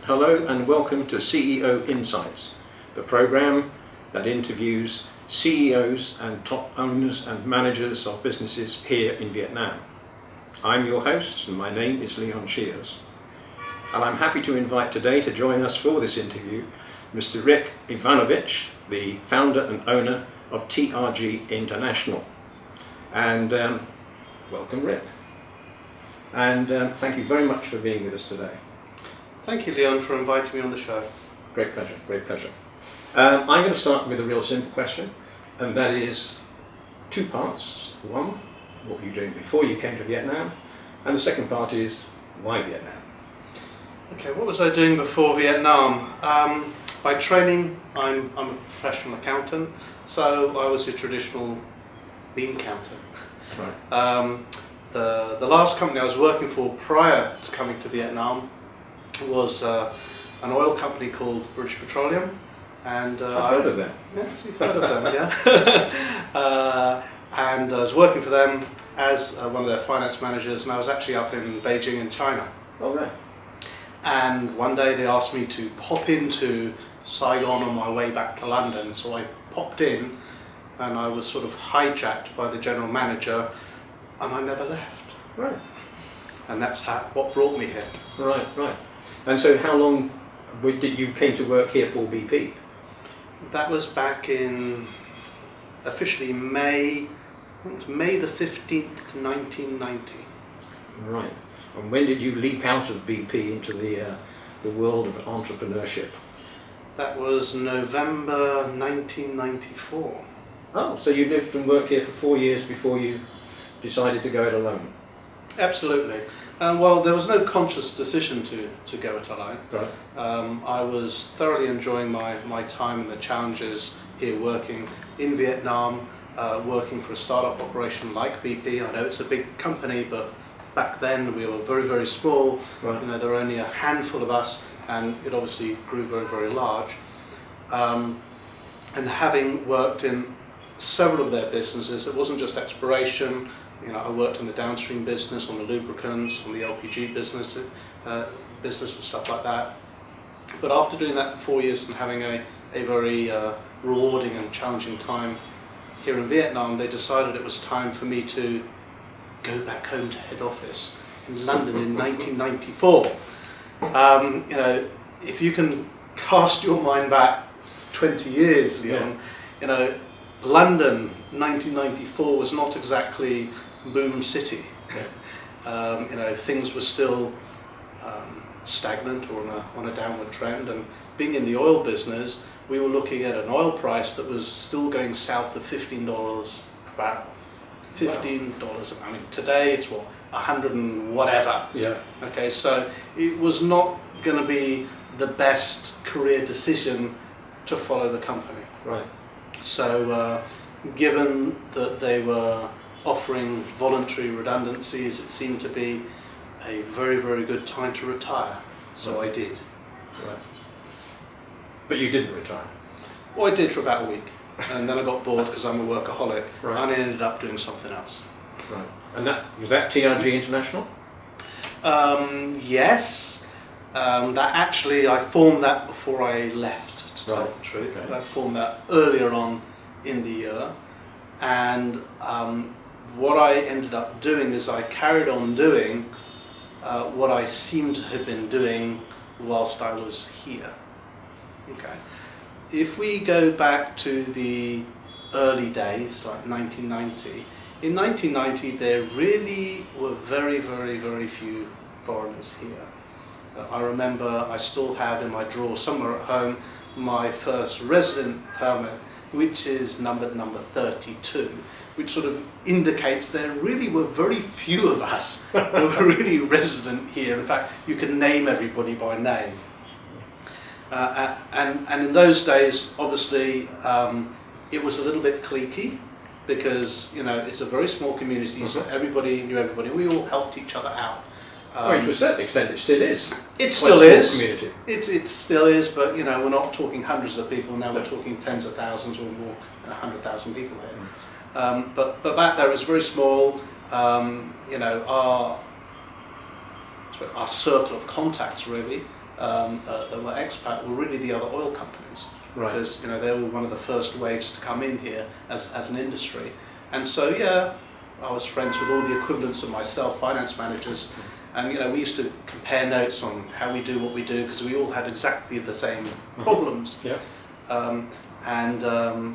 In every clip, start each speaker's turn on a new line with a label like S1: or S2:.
S1: Hello and welcome to CEO Insights, the program that interviews CEOs and top owners and managers of businesses here in Vietnam. I'm your host and my name is Leon Shears. And I'm happy to invite today to join us for this interview Mr. Rick Yvanovich, the founder and owner of TRG International. And welcome, Rick. And thank you very much for being with us today.
S2: Thank you, Leon, for inviting me on the show.
S1: Great pleasure, great pleasure. I'm going to start with a real simple question, and that is two parts. One, what were you doing before you came to Vietnam? And the second part is, why Vietnam?
S2: Okay, what was I doing before Vietnam? By training, I'm a professional accountant, so I was a traditional bean counter.
S1: Right.
S2: The last company I was working for prior to coming to Vietnam was an oil company called British Petroleum, and
S1: I've heard of them.
S2: Yes, you've heard of them, yeah. And I was working for them as one of their finance managers, and I was actually up in Beijing in China.
S1: Oh, right.
S2: And one day they asked me to pop into Saigon on my way back to London, so I popped in, and I was sort of hijacked by the general manager, and I never left.
S1: Right.
S2: And that's what brought me here.
S1: Right, right. And so how long did you came to work here for BP?
S2: That was back in officially May, I think it's May the 15th, 1990.
S1: Right. And when did you leap out of BP into the world of entrepreneurship?
S2: That was November 1994.
S1: Oh, so you lived and worked here for 4 years before you decided to go it alone?
S2: Absolutely. Well, there was no conscious decision to go it alone.
S1: Right.
S2: I was thoroughly enjoying my time and the challenges here working in Vietnam, working for a startup operation like BP. I know it's a big company, but back then we were very, very small.
S1: Right.
S2: You know, there were only a handful of us, and it obviously grew very, very large. And having worked in several of their businesses, it wasn't just exploration. You know, I worked in the downstream business, on the lubricants, on the LPG business and stuff like that. But after doing that for 4 years and having a very rewarding and challenging time here in Vietnam, they decided it was time for me to go back home to head office in London in 1994. You know, if you can cast your mind back 20 years, Leon,
S1: Yeah.
S2: you know, London 1994 was not exactly boom city.
S1: Yeah.
S2: You know, things were still stagnant or on a downward trend, and being in the oil business, we were looking at an oil price that was still going south of $15 per barrel. $15. I mean, today it's what, 100 and whatever.
S1: Yeah.
S2: Okay, so it was not going to be the best career decision to follow the company.
S1: Right.
S2: So, given that they were offering voluntary redundancies, it seemed to be a very, very good time to retire. So I did.
S1: Right. But you didn't retire?
S2: Well, I did for about a week, and then I got bored because I'm a workaholic,
S1: Right.
S2: and I ended up doing something else.
S1: Right. And was that TRG International?
S2: Yes. That actually, I formed that before I left, to tell
S1: Right.
S2: the truth.
S1: Okay.
S2: I formed that earlier on in the year, and what I ended up doing is I carried on doing what I seemed to have been doing whilst I was here. Okay. If we go back to the early days, like 1990, in 1990 there really were very, very, very few foreigners here. I remember I still have in my drawer somewhere at home my first resident permit, which is number 32, which sort of indicates there really were very few of us who were really resident here. In fact, you can name everybody by name. And in those days, obviously, it was a little bit cliquey because, you know, it's a very small community, so everybody knew everybody. We all helped each other out.
S1: To a certain extent, it still is.
S2: It still is.
S1: Community.
S2: It still is, but you know, we're not talking hundreds of people now. We're talking tens of thousands or more, 100,000 people here. But back there it was very small. You know, our circle of contacts really that were expat were really the other oil companies.
S1: Right.
S2: Because they were one of the first waves to come in here as an industry. And so yeah, I was friends with all the equivalents of myself, finance managers, and we used to compare notes on how we do what we do because we all had exactly the same problems.
S1: Yeah.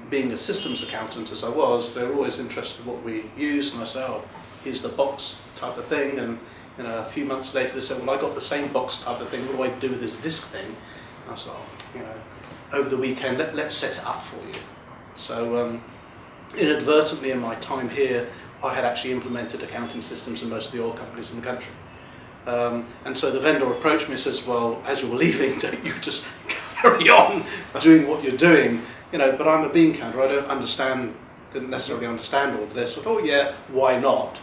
S2: Being a systems accountant as I was, they were always interested in what we use, and I said, oh, here's the box type of thing, and a few months later they said, well, I got the same box type of thing, what do I do with this disk thing? And I said, over the weekend, let's set it up for you. So inadvertently in my time here, I had actually implemented accounting systems in most of the oil companies in the country. And so the vendor approached me and says, well, as you're leaving, don't you just carry on doing what you're doing? But I'm a bean counter, didn't necessarily understand all of this. I thought, yeah, why not?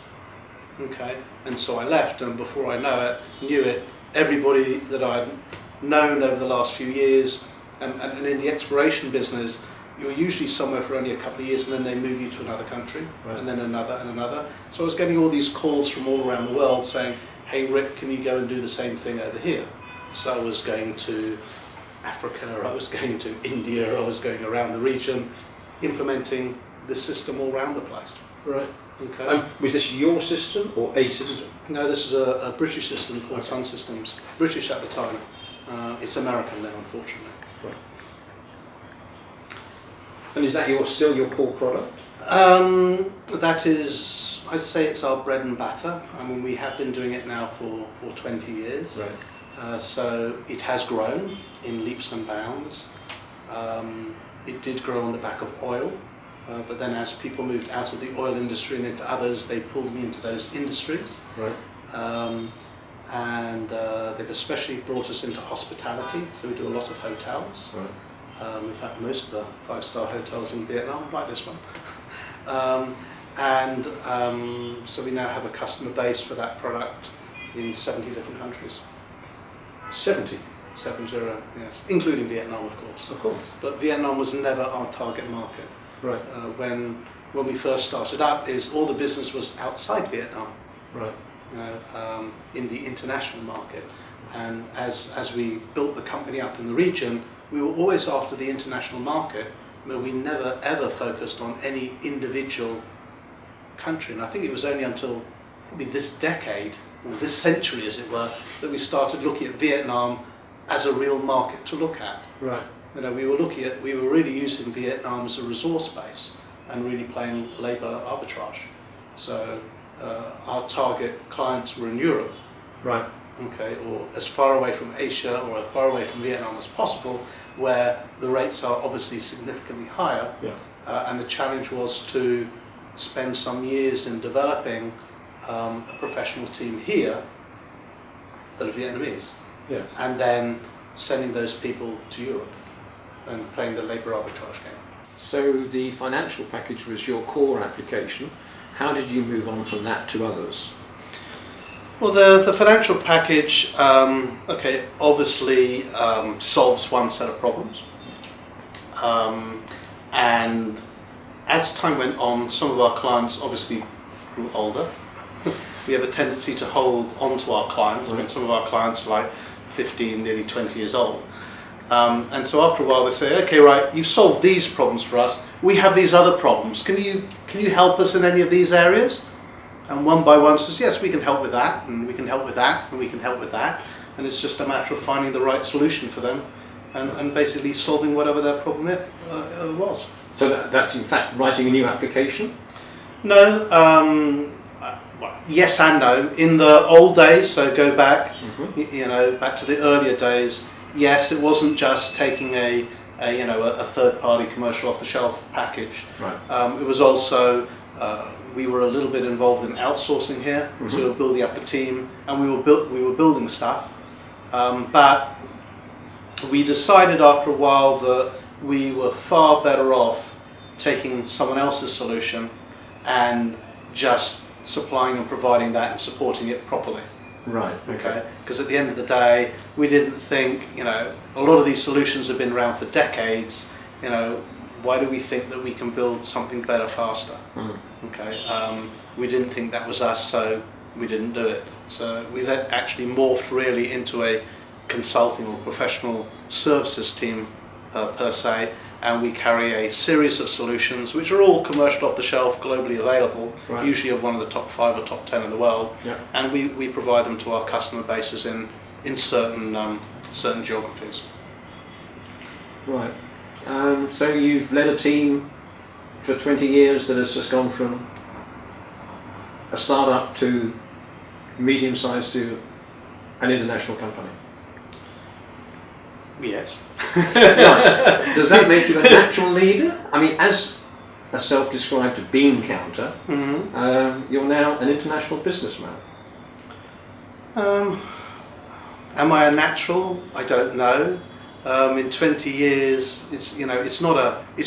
S2: Okay, and so I left, and before I knew it, everybody that I've known over the last few years, and in the exploration business, you're usually somewhere for only a couple of years and then they move you to another country, right. And then another and another. So I was getting all these calls from all around the world saying, hey Rick, can you go and do the same thing over here? So I was going to Africa, I was going to India, I was going around the region, implementing this system all around the place.
S1: Right.
S2: Okay.
S1: Was this your system or a system?
S2: No, this is a British system called Sun Systems. British at the time. It's American now, unfortunately.
S1: Right. And is that still your core product?
S2: That is, I'd say it's our bread and butter. I mean, we have been doing it now for 20 years.
S1: Right.
S2: So it has grown in leaps and bounds. It did grow on the back of oil, but then as people moved out of the oil industry and into others, they pulled me into those industries.
S1: Right.
S2: They've especially brought us into hospitality, so we do a lot of hotels.
S1: Right.
S2: In fact, most of the five-star hotels in Vietnam, like this one. So we now have a customer base for that product in 70 different countries.
S1: 70?
S2: 70, yes. Including Vietnam, of course.
S1: Of course.
S2: But Vietnam was never our target market.
S1: Right.
S2: When we first started up, all the business was outside Vietnam.
S1: Right.
S2: In the international market. And as we built the company up in the region, we were always after the international market, but we never ever focused on any individual country. And I think it was only until probably this decade, or this century as it were, that we started looking at Vietnam as a real market to look at.
S1: Right.
S2: We were really using Vietnam as a resource base and really playing labour arbitrage. So our target clients were in Europe.
S1: Right.
S2: Okay, or as far away from Asia or as far away from Vietnam as possible, where the rates are obviously significantly higher.
S1: Yeah.
S2: And the challenge was to spend some years in developing a professional team here that are Vietnamese.
S1: Yeah.
S2: And then sending those people to Europe and playing the labour arbitrage game.
S1: So the financial package was your core application. How did you move on from that to others?
S2: Well, the financial package, obviously solves one set of problems. And as time went on, some of our clients obviously grew older. We have a tendency to hold on to our clients. I mean, some of our clients are like 15, nearly 20 years old. And so after a while they say, okay, right, you've solved these problems for us. We have these other problems. Can you help us in any of these areas? And one by one says, yes, we can help with that, and we can help with that, and we can help with that. And it's just a matter of finding the right solution for them and basically solving whatever their problem was.
S1: So that's in fact writing a new application?
S2: No, yes and no. In the old days, so go back, back to the earlier days, yes, it wasn't just taking a third-party commercial off-the-shelf package.
S1: Right.
S2: It was also we were a little bit involved in outsourcing here, so we were building up a team, and we were building stuff. But we decided after a while that we were far better off taking someone else's solution and just supplying and providing that and supporting it properly.
S1: Right.
S2: Okay. Because at the end of the day, we didn't think, a lot of these solutions have been around for decades. Why do we think that we can build something better faster? Okay. We didn't think that was us, so we didn't do it. So we actually morphed really into a consulting or professional services team per se, and we carry a series of solutions which are all commercial off the shelf, globally available,
S1: Right.
S2: usually of one of the top 5 or top 10 in the world,
S1: Yeah.
S2: and we provide them to our customer bases in certain geographies.
S1: Right. So you've led a team for 20 years that has just gone from a startup to medium-sized to an international company.
S2: Yes.
S1: Right. Does that make you a natural leader? I mean, as a self-described beancounter, you're now an international businessman.
S2: Am I a natural? I don't know. In 20 years, it's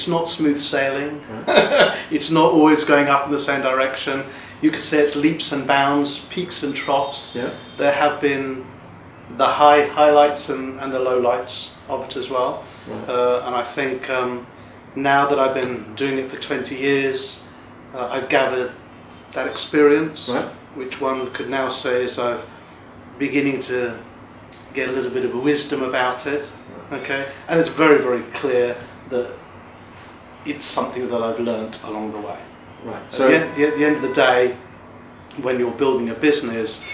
S2: not smooth sailing. It's not always going up in the same direction. You could say it's leaps and bounds, peaks and troughs.
S1: Yeah.
S2: There have been the highlights and the lowlights of it as well.
S1: Right.
S2: And I think now that I've been doing it for 20 years, I've gathered that experience,
S1: Right.
S2: which one could now say is I've beginning to get a little bit of a wisdom about it. Okay, and it's very, very clear that it's something that I've learnt along the way.
S1: Right.
S2: At
S1: So
S2: the end of the day, when you're building a business,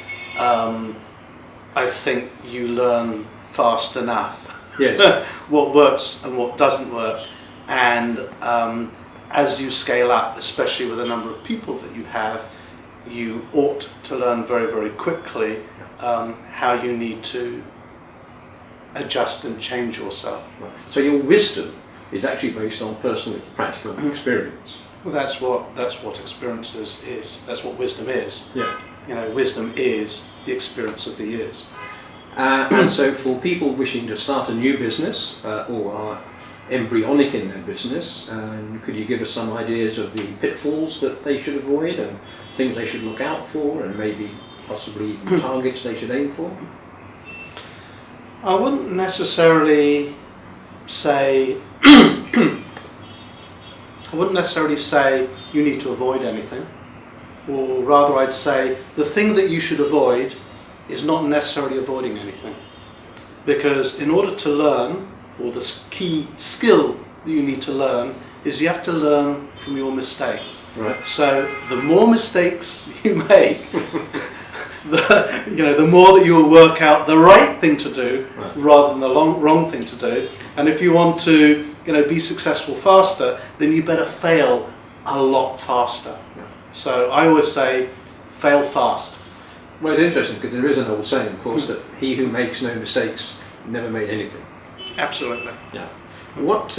S2: I think you learn fast enough
S1: yes.
S2: what works and what doesn't work, and as you scale up, especially with the number of people that you have, you ought to learn very, very quickly how you need to adjust and change yourself.
S1: Right. So your wisdom is actually based on personal practical experience.
S2: Well, that's what experience is. That's what wisdom is.
S1: Yeah.
S2: Wisdom is the experience of the years.
S1: And so for people wishing to start a new business or are embryonic in their business, could you give us some ideas of the pitfalls that they should avoid and things they should look out for, and maybe possibly even targets they should aim for?
S2: I wouldn't necessarily say you need to avoid anything, or rather I'd say the thing that you should avoid is not necessarily avoiding anything, because in order to learn, or the key skill that you need to learn is you have to learn from your mistakes.
S1: Right.
S2: So the more mistakes you make, the more that you'll work out the right thing to do,
S1: Right.
S2: rather than the wrong thing to do. And if you want to be successful faster, then you better fail a lot faster.
S1: Yeah.
S2: So I always say, fail fast.
S1: Well, it's interesting because there is an old saying, of course, that he who makes no mistakes never made anything.
S2: Absolutely.
S1: Yeah. What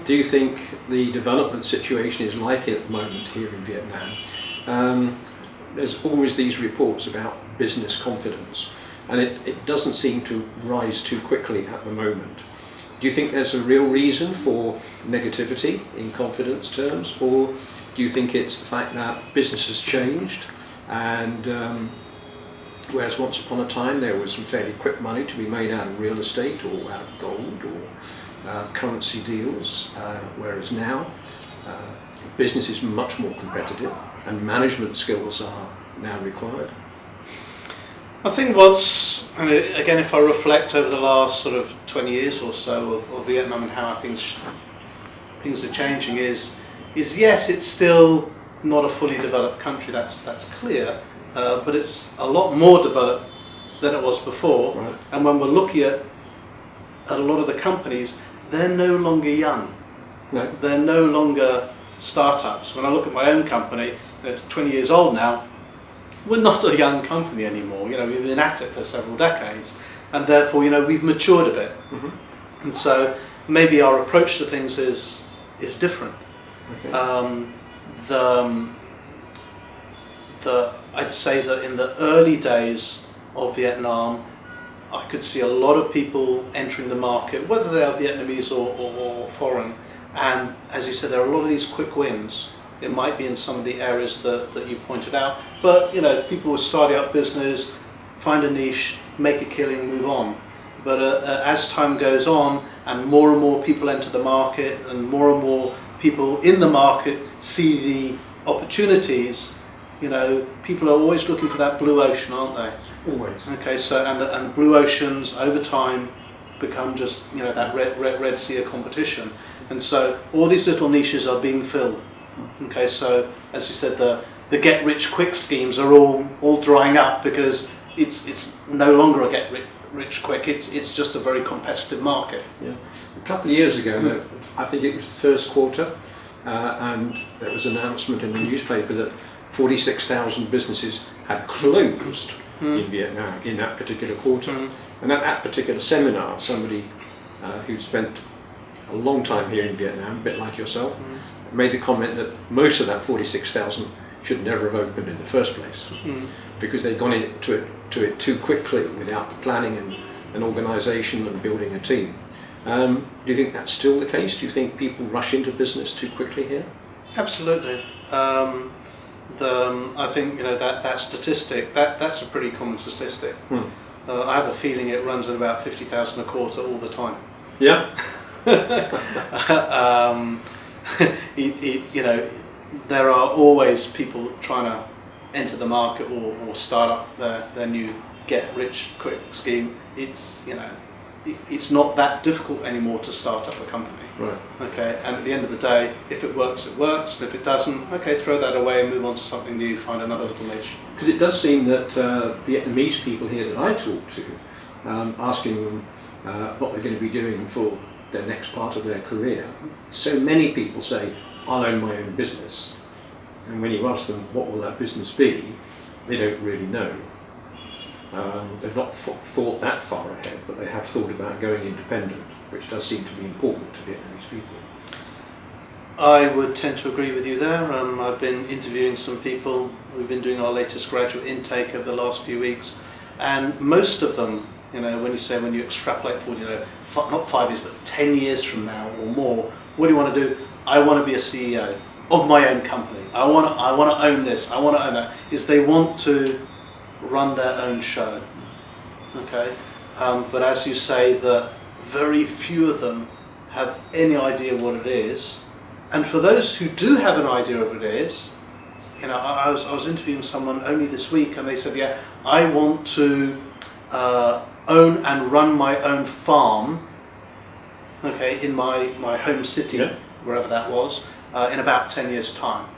S1: do you think the development situation is like at the moment here in Vietnam? There's always these reports about business confidence, and it doesn't seem to rise too quickly at the moment. Do you think there's a real reason for negativity in confidence terms, or do you think it's the fact that business has changed, and whereas once upon a time there was some fairly quick money to be made out of real estate or out of gold or currency deals, whereas now business is much more competitive and management skills are now required?
S2: I think again, if I reflect over the last sort of 20 years or so of Vietnam and how things are changing, is yes, it's still not a fully developed country, that's clear, but it's a lot more developed than it was before.
S1: Right.
S2: And when we're looking at a lot of the companies, they're no longer young.
S1: No.
S2: They're no longer startups. When I look at my own company, it's 20 years old now, we're not a young company anymore. We've been at it for several decades, and therefore, we've matured a bit.
S1: Mm-hmm.
S2: And so maybe our approach to things is different.
S1: Okay.
S2: I'd say that in the early days of Vietnam, I could see a lot of people entering the market, whether they are Vietnamese or foreign. And as you said, there are a lot of these quick wins. It might be in some of the areas that you pointed out, but people will start out business, find a niche, make a killing, move on. But as time goes on and more people enter the market and more people in the market see the opportunities, people are always looking for that blue ocean, aren't they?
S1: Always.
S2: Okay, so and the blue oceans over time become just that red sea of competition, and so all these little niches are being filled. Okay, so as you said, the get rich quick schemes are all drying up because it's no longer a get rich quick. It's just a very competitive market.
S1: Yeah. A couple of years ago, I think it was the first quarter, and there was an announcement in the newspaper that 46,000 businesses had closed in Vietnam in that particular quarter. And at that particular seminar, somebody who'd spent a long time here in Vietnam, a bit like yourself, made the comment that most of that 46,000 should never have opened in the first place, because they'd gone into it too quickly without the planning and organisation and building a team. Do you think that's still the case? Do you think people rush into business too quickly here?
S2: Absolutely. I think that statistic that's a pretty common statistic. I have a feeling it runs at about 50,000 a quarter all the time.
S1: Yeah.
S2: There are always people trying to enter the market or start up their new get rich quick scheme. It's not that difficult anymore to start up a company.
S1: Right.
S2: Okay, and at the end of the day, if it works, it works, and if it doesn't, okay, throw that away and move on to something new, find another little niche.
S1: Because it does seem that Vietnamese people here that I talk to, asking them what they're going to be doing for their next part of their career, so many people say, I'll own my own business. And when you ask them what will that business be, they don't really know. They've not thought that far ahead, but they have thought about going independent, which does seem to be important to Vietnamese people.
S2: I would tend to agree with you there. I've been interviewing some people. We've been doing our latest graduate intake over the last few weeks, and most of them, when you extrapolate forward, not 5 years, but 10 years from now or more, what do you want to do? I want to be a CEO of my own company. I want to own this. I want to own that. Is they want to run their own show. Okay, but as you say, that very few of them have any idea what it is. And for those who do have an idea of what it is, I was interviewing someone only this week, and they said, yeah, I want to own and run my own farm, okay, in my home city, wherever that was, in about 10 years' time.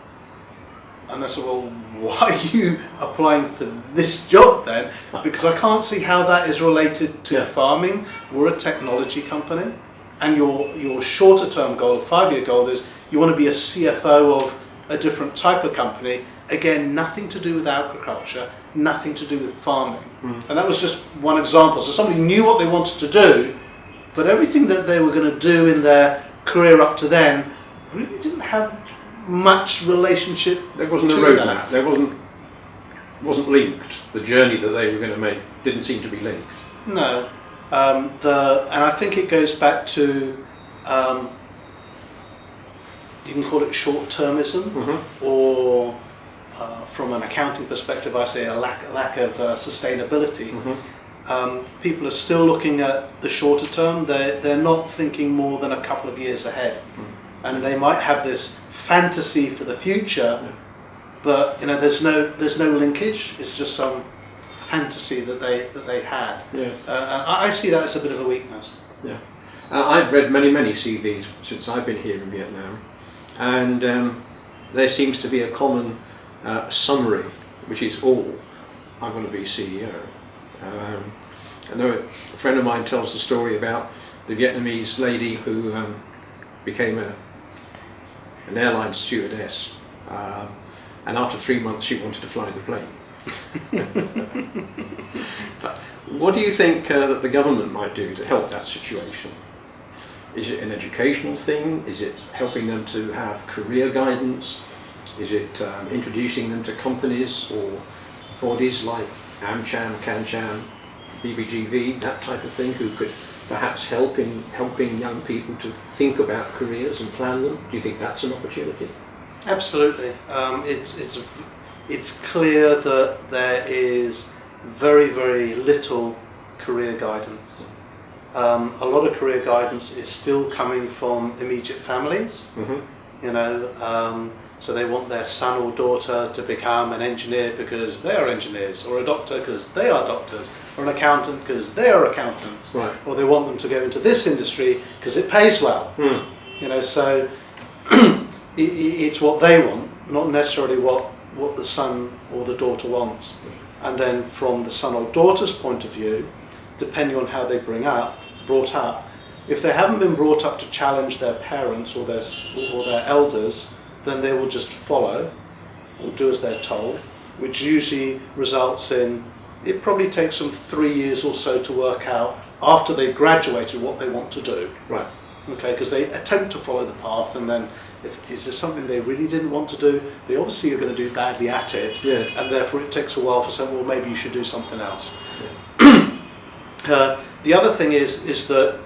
S2: And I said, well, why are you applying for this job then? Because I can't see how that is related to farming. We're a technology company, and your shorter term goal, 5-year goal, is you want to be a CFO of a different type of company. Again, nothing to do with agriculture, nothing to do with farming. And that was just one example. So somebody knew what they wanted to do, but everything that they were going to do in their career up to then really didn't have much relationship.
S1: There wasn't a roadmap. There wasn't linked. The journey that they were going to make didn't seem to be linked.
S2: No, and I think it goes back to you can call it short-termism, or from an accounting perspective, I say a lack of sustainability. People are still looking at the shorter term. They're not thinking more than a couple of years ahead, and they might have this fantasy for the future, but there's no linkage. It's just some fantasy that they had. And I see that as a bit of a weakness.
S1: I've read many CVs since I've been here in Vietnam, and there seems to be a common summary, which is all, I want to be CEO. I know a friend of mine tells the story about the Vietnamese lady who became an airline stewardess, and after 3 months she wanted to fly the plane. But what do you think that the government might do to help that situation? Is it an educational thing? Is it helping them to have career guidance? Is it introducing them to companies or bodies like AmCham, CanCham, BBGV, that type of thing, who could perhaps help in helping young people to think about careers and plan them? Do you think that's an opportunity?
S2: Absolutely. It's clear that there is very little career guidance. A lot of career guidance is still coming from immediate families. So they want their son or daughter to become an engineer because they are engineers, or a doctor because they are doctors, or an accountant because they are accountants,
S1: Right.
S2: or they want them to go into this industry because it pays well. You know, so it's what they want, not necessarily what the son or the daughter wants. And then from the son or daughter's point of view, depending on how they brought up, if they haven't been brought up to challenge their parents or their elders, then they will just follow or do as they're told, which usually results in, it probably takes them 3 years or so to work out after they've graduated what they want to do.
S1: Right.
S2: Okay, because they attempt to follow the path, and then if is there something they really didn't want to do, they obviously are going to do badly at it,
S1: Yes.
S2: and therefore it takes a while for someone, well, maybe you should do something else.
S1: Yeah.
S2: The other thing is that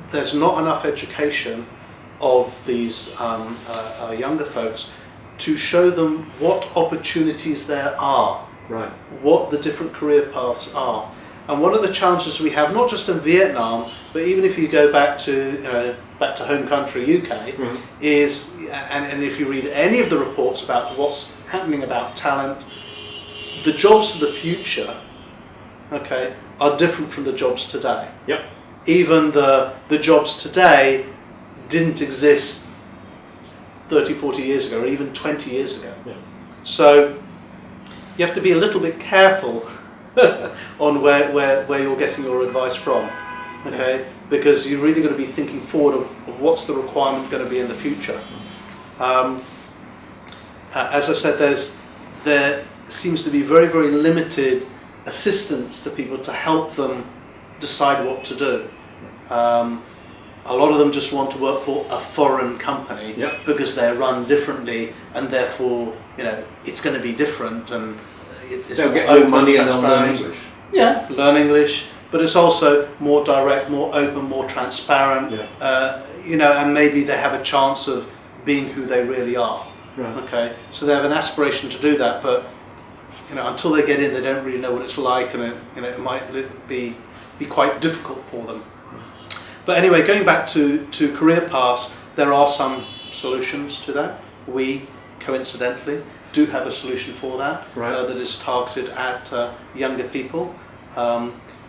S2: there's not enough education of these younger folks to show them what opportunities there are,
S1: Right.
S2: what the different career paths are. And one of the challenges we have, not just in Vietnam, but even if you go back to home country UK, is, and if you read any of the reports about what's happening about talent, the jobs of the future, okay, are different from the jobs today.
S1: Yep.
S2: Even the jobs today didn't exist 30, 40 years ago, or even 20 years ago.
S1: Yeah.
S2: So you have to be a little bit careful on where you're getting your advice from, okay? Because you're really going to be thinking forward of what's the requirement going to be in the future. As I said, there seems to be very, very limited assistance to people to help them decide what to do. A lot of them just want to work for a foreign company because they're run differently, and therefore, it's going to be different, and
S1: they'll get more money and they'll learn English.
S2: Yeah, learn English, but it's also more direct, more open, more transparent. And maybe they have a chance of being who they really are.
S1: Right.
S2: Okay, so they have an aspiration to do that, but until they get in, they don't really know what it's like, and it might be quite difficult for them. But anyway, going back to career paths, there are some solutions to that. We, coincidentally, do have a solution for that, that is targeted at younger people.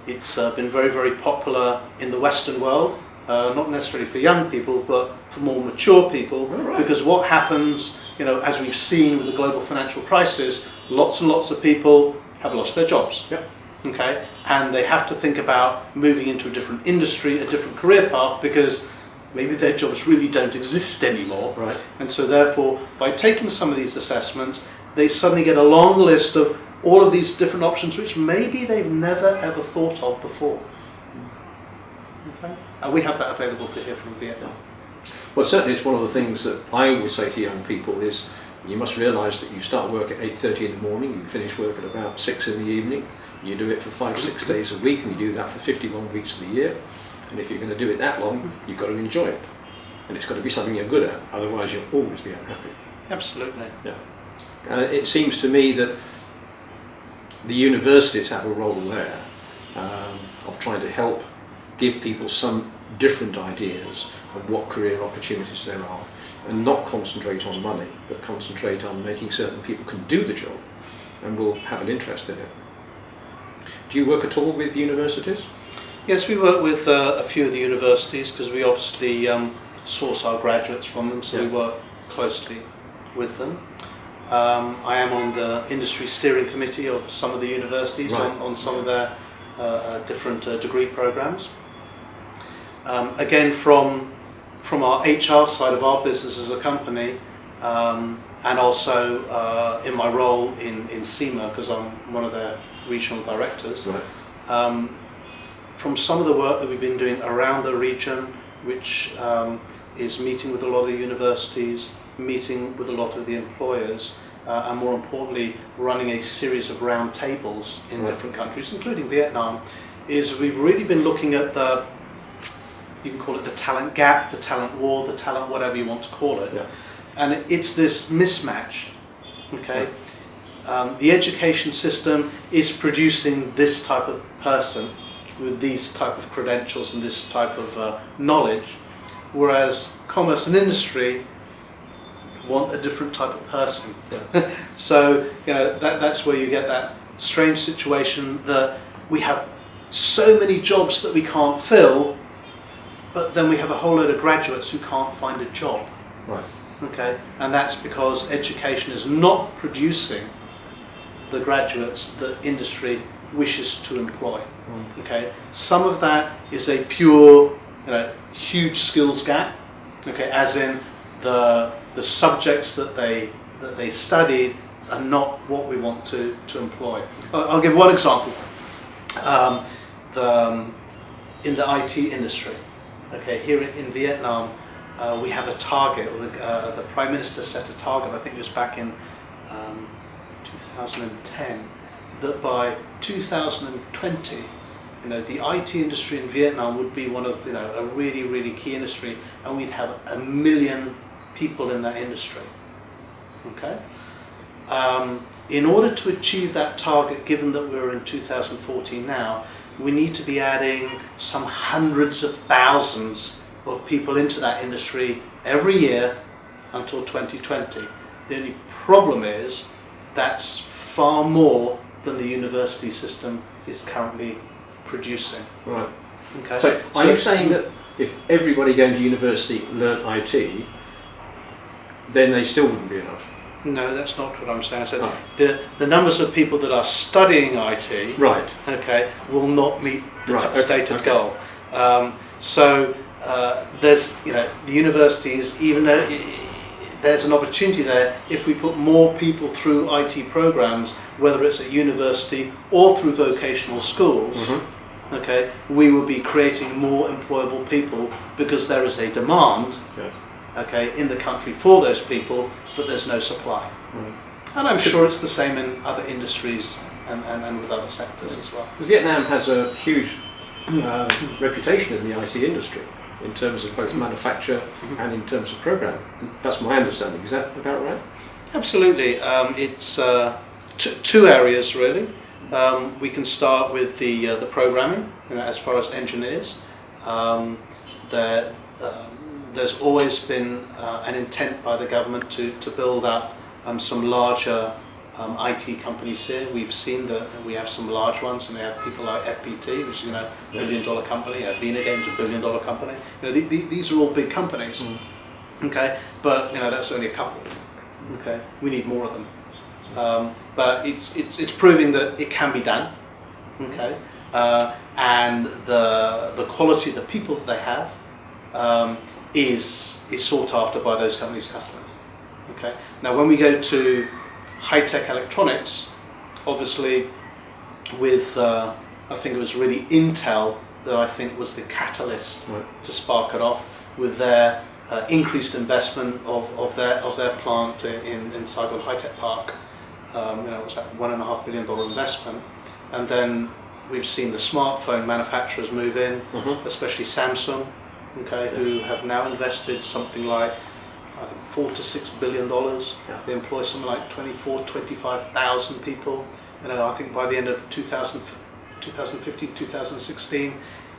S2: It's been very, very popular in the Western world, not necessarily for young people, but for more mature people, because what happens, as we've seen with the global financial crisis, lots and lots of people have lost their jobs. Okay, and they have to think about moving into a different industry, a different career path, because maybe their jobs really don't exist anymore.
S1: Right.
S2: And so therefore, by taking some of these assessments, they suddenly get a long list of all of these different options which maybe they've never ever thought of before. Okay. And we have that available for here from Vietnam.
S1: Well, certainly it's one of the things that I always say to young people is you must realise that you start work at 8:30 in the morning, you finish work at about 6 in the evening, you do it for 5-6 days a week, and you do that for 51 weeks of the year. And if you're going to do it that long, you've got to enjoy it. And it's got to be something you're good at, otherwise you'll always be unhappy.
S2: Absolutely.
S1: Yeah. It seems to me that the universities have a role there of trying to help give people some different ideas of what career opportunities there are, and not concentrate on money, but concentrate on making certain people can do the job and will have an interest in it. Do you work at all with universities?
S2: Yes, we work with a few of the universities because we obviously source our graduates from them, so we work closely with them. I am on the industry steering committee of some of the universities on some of their different degree programs. Again, from our HR side of our business as a company, and also in my role in SEMA, because I'm one of their regional directors. From some of the work that we've been doing around the region, which is meeting with a lot of the universities, meeting with a lot of the employers, and more importantly, running a series of round tables in different countries, including Vietnam, is we've really been looking at you can call it the talent gap, the talent war, the talent whatever you want to call it. And it's this mismatch, okay? The education system is producing this type of person with these type of credentials and this type of knowledge, whereas commerce and industry want a different type of person.
S1: Yeah.
S2: So that's where you get that strange situation that we have so many jobs that we can't fill, but then we have a whole load of graduates who can't find a job.
S1: Right.
S2: Okay, and that's because education is not producing the graduates that industry wishes to employ. Okay, some of that is a pure, huge skills gap. Okay, as in the subjects that they studied are not what we want to employ. I'll give one example. In the IT industry, okay, here in Vietnam, we have a target, or the Prime Minister set a target, I think it was back in 2010, that by 2020, the IT industry in Vietnam would be one of, a really, really key industry, and we'd have 1 million people in that industry. Okay? In order to achieve that target, given that we're in 2014 now, we need to be adding some hundreds of thousands of people into that industry every year until 2020. The only problem is that's far more than the university system is currently producing.
S1: Right.
S2: Okay.
S1: So are you saying that if everybody going to university learnt IT, then they still wouldn't be enough?
S2: No, that's not what I'm saying. I said
S1: Oh.
S2: the numbers of people that are studying IT,
S1: Right.
S2: okay, will not meet the
S1: Right,
S2: stated
S1: okay.
S2: goal. There's, the universities, even though there's an opportunity there, if we put more people through IT programs, whether it's at university or through vocational schools, okay, we will be creating more employable people because there is a demand,
S1: Yeah.
S2: okay, in the country for those people, but there's no supply. And I'm sure it's the same in other industries and with other sectors as well.
S1: Vietnam has a huge reputation in the IT industry in terms of both manufacture and in terms of program. That's my understanding. Is that about right?
S2: Absolutely. It's two areas really. We can start with the programming, as far as engineers. There's always been an intent by the government to build up some larger IT companies here. We've seen that we have some large ones, and we have people like FPT, which is $1 billion company. Yvanovich, $1 billion company. These are all big companies. Okay, but that's only a couple. Okay, we need more of them. But it's proving that it can be done. Okay, and the quality of the people that they have is sought after by those companies' customers. Okay. Now, when we go to high-tech electronics, obviously, with I think it was really Intel that I think was the catalyst to spark it off with their increased investment of their plant in Saigon High-Tech Park. It was that $1.5 billion investment, and then we've seen the smartphone manufacturers move in, especially Samsung. Okay, who have now invested something like I think $4 to $6 billion.
S1: Yeah.
S2: They employ something like 25,000 people. I think by the end of 2015, 2016,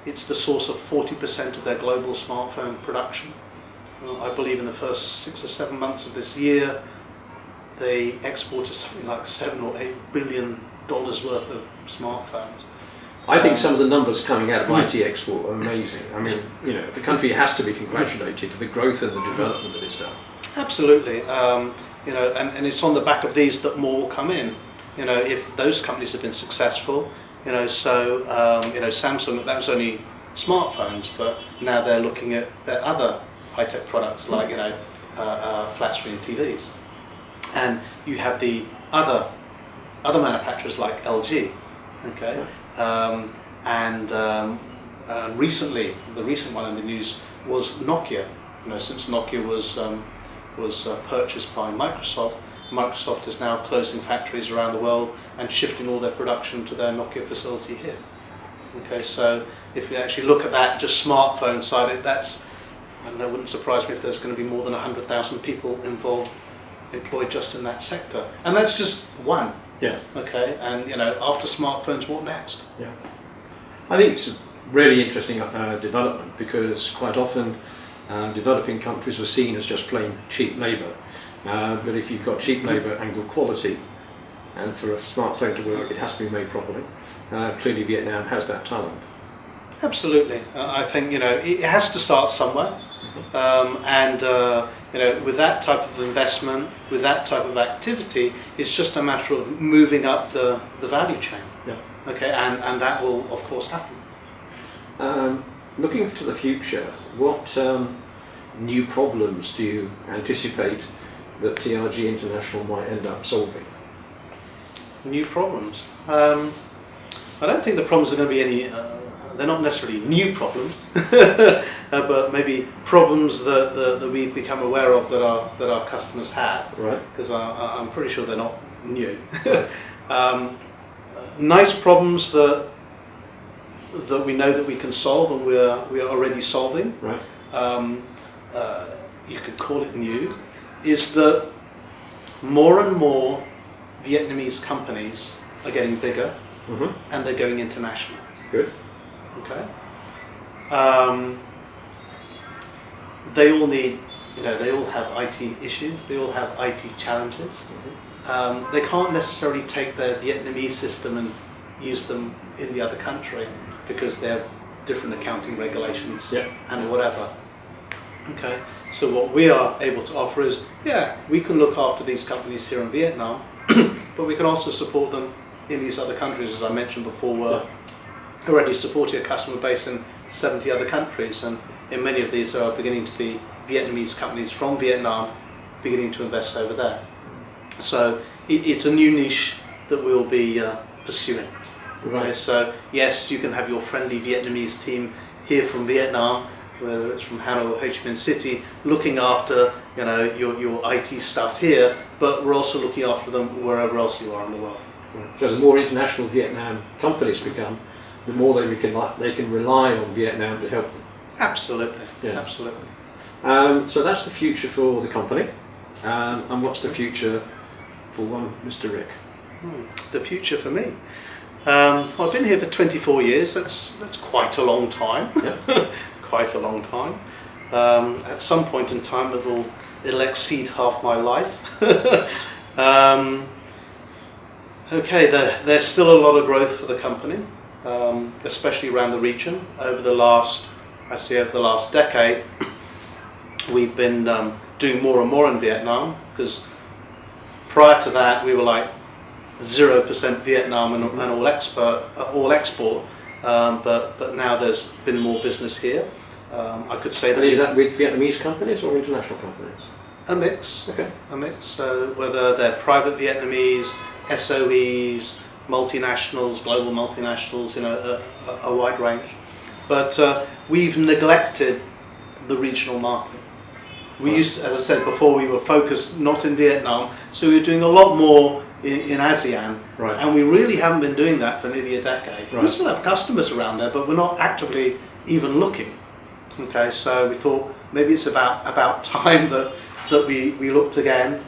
S2: it's the source of 40% of their global smartphone production. I believe in the first 6 or 7 months of this year, they exported something like $7 or $8 billion worth of smartphones.
S1: I think some of the numbers coming out of IT export are amazing. I mean, the country has to be congratulated for the growth and the development that it's done.
S2: Absolutely, and it's on the back of these that more will come in. If those companies have been successful, Samsung, that was only smartphones, but now they're looking at their other high-tech products like flat-screen TVs, and you have the other manufacturers like LG. Okay. Recently, the recent one in the news was Nokia. Since Nokia was purchased by Microsoft, Microsoft is now closing factories around the world and shifting all their production to their Nokia facility here. Okay, so if you actually look at that, just smartphone side, it wouldn't surprise me if there's going to be more than 100,000 people employed just in that sector, and that's just one.
S1: Yeah.
S2: Okay, and after smartphones, what next?
S1: Yeah. I think it's a really interesting development because quite often Developing countries are seen as just plain cheap labour, but if you've got cheap labour and good quality, and for a smartphone to work it has to be made properly, clearly Vietnam has that talent.
S2: Absolutely. I think, it has to start somewhere. And with that type of investment, with that type of activity, it's just a matter of moving up the value chain.
S1: Yeah.
S2: Okay, and that will of course happen.
S1: Looking to the future, what new problems do you anticipate that TRG International might end up solving?
S2: New problems. I don't think the problems are going to be any. They're not necessarily new problems, but maybe problems that we've become aware of that our customers have.
S1: Right.
S2: Because I'm pretty sure they're not new. Nice problems that we know that we can solve and we are already solving.
S1: Right.
S2: You could call it new. Is that more and more Vietnamese companies are getting bigger, and they're going international.
S1: Good.
S2: Okay. They all need, they all have IT issues. They all have IT challenges. They can't necessarily take their Vietnamese system and use them in the other country because they have different accounting regulations and whatever. Okay. So what we are able to offer is, we can look after these companies here in Vietnam, but we can also support them in these other countries. As I mentioned before, we're already supporting a customer base in 70 other countries, and in many of these are beginning to be Vietnamese companies from Vietnam beginning to invest over there. So it's a new niche that we'll be pursuing.
S1: Right.
S2: Okay, so yes, you can have your friendly Vietnamese team here from Vietnam, whether it's from Hanoi or Ho Chi Minh City, looking after your IT stuff here, but we're also looking after them wherever else you are in the world.
S1: Right. So the more international Vietnam companies become, the more they can rely on Vietnam to help them.
S2: Absolutely.
S1: Yes.
S2: Absolutely.
S1: So that's the future for the company. And what's the future for one Mr. Rick?
S2: The future for me. I've been here for 24 years. That's quite a long time.
S1: Yeah.
S2: Quite a long time. At some point in time, it'll exceed half my life. Okay, there's still a lot of growth for the company, especially around the region. Over the last decade, we've been doing more and more in Vietnam, because prior to that we were like 0% Vietnam and all export, but now there's been more business here. I could say that.
S1: And is that with Vietnamese companies or international companies?
S2: A mix.
S1: Okay.
S2: A mix. So whether they're private Vietnamese, SOEs, multinationals, global multinationals, a wide range. But we've neglected the regional market. We used to, as I said before, we were focused not in Vietnam, so we were doing a lot more in ASEAN,
S1: Right.
S2: and we really haven't been doing that for nearly a decade.
S1: Right.
S2: We still have customers around there, but we're not actively even looking. Okay, so we thought maybe it's about time that we looked again,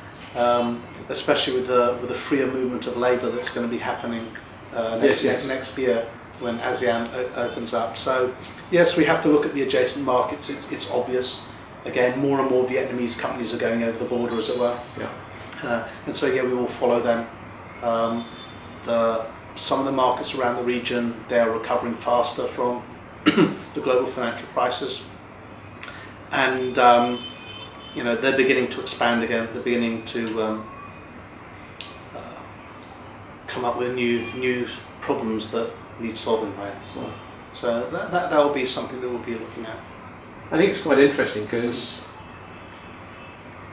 S2: especially with the freer movement of labour that's going to be happening next year when ASEAN opens up. So yes, we have to look at the adjacent markets. It's obvious. Again, more and more Vietnamese companies are going over the border, as it were.
S1: Yeah.
S2: And so we will follow them. Some of the markets around the region, they are recovering faster from the global financial crisis, and they're beginning to expand again. They're beginning to come up with new problems that need solving by us.
S1: Right.
S2: So that will be something that we'll be looking at.
S1: I think it's quite interesting, because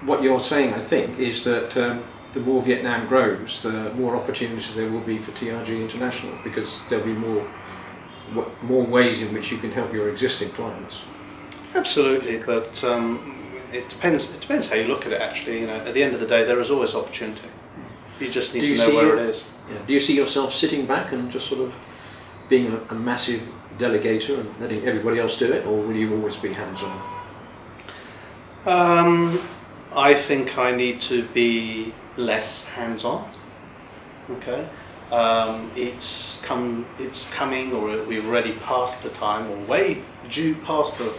S1: what you're saying, I think, is that the more Vietnam grows, the more opportunities there will be for TRG International, because there'll be more ways in which you can help your existing clients.
S2: Absolutely, but it depends how you look at it. Actually, at the end of the day, there is always opportunity. You just need to know where it is.
S1: Yeah. Do you see yourself sitting back and just sort of being a massive delegator and letting everybody else do it, or will you always be hands-on?
S2: I think I need to be less hands-on. Okay, it's coming, or we've already passed the time, or way past the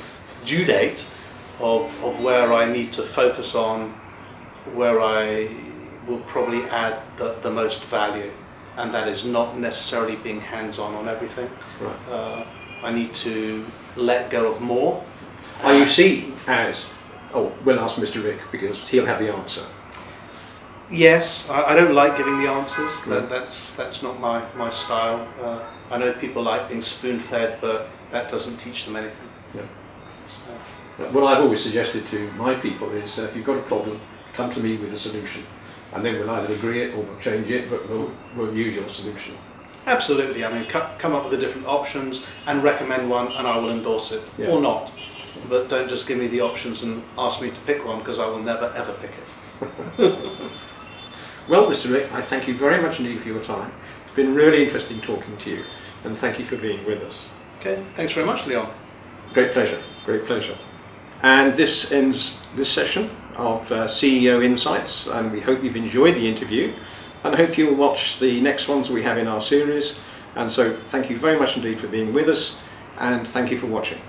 S2: due date, of where I need to focus on, where I will probably add the most value, and that is not necessarily being hands-on everything.
S1: Right.
S2: I need to let go of more.
S1: Are you seen as, we'll ask Mr. Rick because he'll have the answer.
S2: Yes, I don't like giving the answers.
S1: No.
S2: That's not my style. I know people like being spoon-fed, but that doesn't teach them anything.
S1: Yeah.
S2: So.
S1: What I've always suggested to my people is if you've got a problem, come to me with a solution, and then we'll either agree it or we'll change it, but we'll use your solution.
S2: Absolutely. I mean, come up with the different options and recommend one, and I will endorse it,
S1: Yeah.
S2: or not. But don't just give me the options and ask me to pick one, because I will never ever pick it.
S1: Well, Mr. Rick, I thank you very much indeed for your time. It's been really interesting talking to you, and thank you for being with us.
S2: Okay, thanks very much, Leon.
S1: Great pleasure, great pleasure. And this ends this session of CEO Insights, and we hope you've enjoyed the interview, and I hope you'll watch the next ones we have in our series. And so thank you very much indeed for being with us, and thank you for watching.